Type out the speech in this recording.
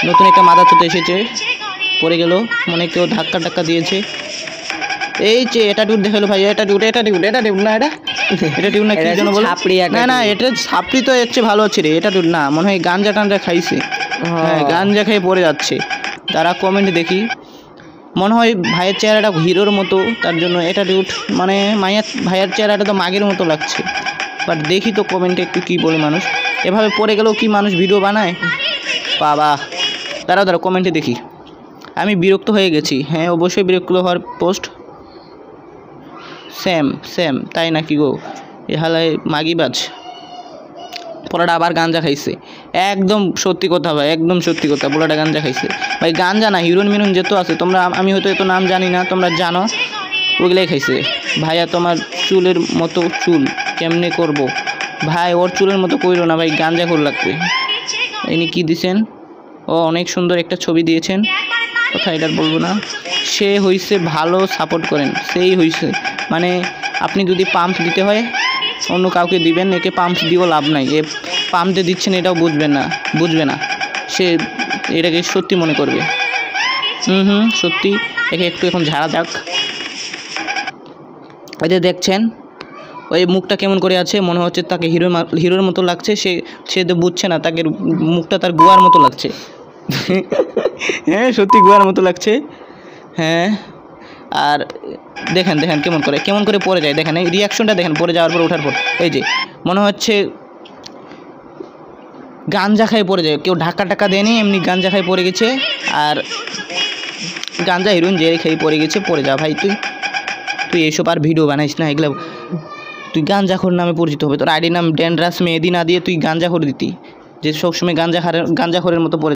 নতুন একটা মাথা চুতে এসেছে, পড়ে গেল, মনে কেউ ধাক্কা টাক্কা দিয়েছে। এই যে এটা টুট দেখালো ভাই, এটা টুট না, এটা টুট না, কি যেন বলো, না এটা ছাপড়ি তো এর চেয়ে ভালো হচ্ছে রে, এটা টুট না, মনে হয় গাঞ্জা টাঞ্জা খাইছে। হ্যাঁ, গাঞ্জা খেয়ে পড়ে যাচ্ছে। তারা কমেন্ট দেখি, মনে হয় ভাইয়ের চেহারাটা হিরোর মতো, তার জন্য এটা টুট, মানে ভাইয়ের চেহারাটা তো মাগের মতো লাগছে। বাট দেখি তো কমেন্টে একটু কী বলে মানুষ, এভাবে পড়ে গেলেও কি মানুষ ভিডিও বানায়? বাবা, দাঁড়াও কমেন্টে দেখি। আমি বিরক্ত হয়ে গেছি। হ্যাঁ, অবশ্যই বিরক্ত হওয়ার পোস্ট। সেম তাই নাকি গো? এ হালায় মাগিবাজ, পোলাটা আবার গাঞ্জা খাইছে। একদম সত্যি কথা ভাই, একদম সত্যি কথা, পোলাটা গাঞ্জা খাইছে ভাই। গাঞ্জা না, হিরোইন মিরুন যেত আছে, তোমরা, আমি হয়তো এত নাম জানি না, তোমরা জানো, ওগুলাই খাইছে। ভাইয়া তোমার চুলের মতো চুল কেমনে করব ভাই? ওর চুলের মতো কইরো না ভাই, গাঞ্জা খোর লাগবে। ইনি কি দিছেন? ও অনেক সুন্দর একটা ছবি দিয়েছেন, কথা এটা বলবো না। সে হইছে ভালো, সাপোর্ট করেন, সেই হইছে, মানে আপনি যদি পাম্প দিতে হয় অন্য কাউকে দিবেন, একে পাম্প দিয়েও লাভ নাই। এ পাম্পতে দিচ্ছেন এটাও বুঝবে না, সে এটাকে সত্যি মনে করবে। সত্যি, একে একটু এখন ঝাড়া যাক। ওই যে দেখছেন ওই মুখটা কেমন করে আছে, মনে হচ্ছে তাকে হিরোর মতো লাগছে। সে তো বুঝছে না, তাকে মুখটা তার গুয়ার মতো লাগছে। হ্যাঁ, সত্যি গুয়ার মতো লাগছে। হ্যাঁ, আর দেখেন কেমন করে পড়ে যায়, দেখেন এই রিয়াকশনটা দেখেন, পড়ে যাওয়ার পর ওঠার পর। এই যে মনে হচ্ছে গাঞ্জা খাই পড়ে যায়, কেউ ধাক্কা টাক্কা দেয়নি, এমনি গাঞ্জা খাই পড়ে গেছে। আর গাঞ্জা হিরোইন যে খেয়ে পড়ে গেছে, পড়ে যা ভাই। তুই এইসব আর ভিডিও বানাইস না, এগুলো তুই গাঞ্জাখোর নামে পরিচিত হবে। তোর আইডি নাম ডেনড্রাস মেহেদি না দিয়ে তুই গাঞ্জাখোর দিতি, যে সবসময় গাঞ্জাখোরের মতো পড়ে।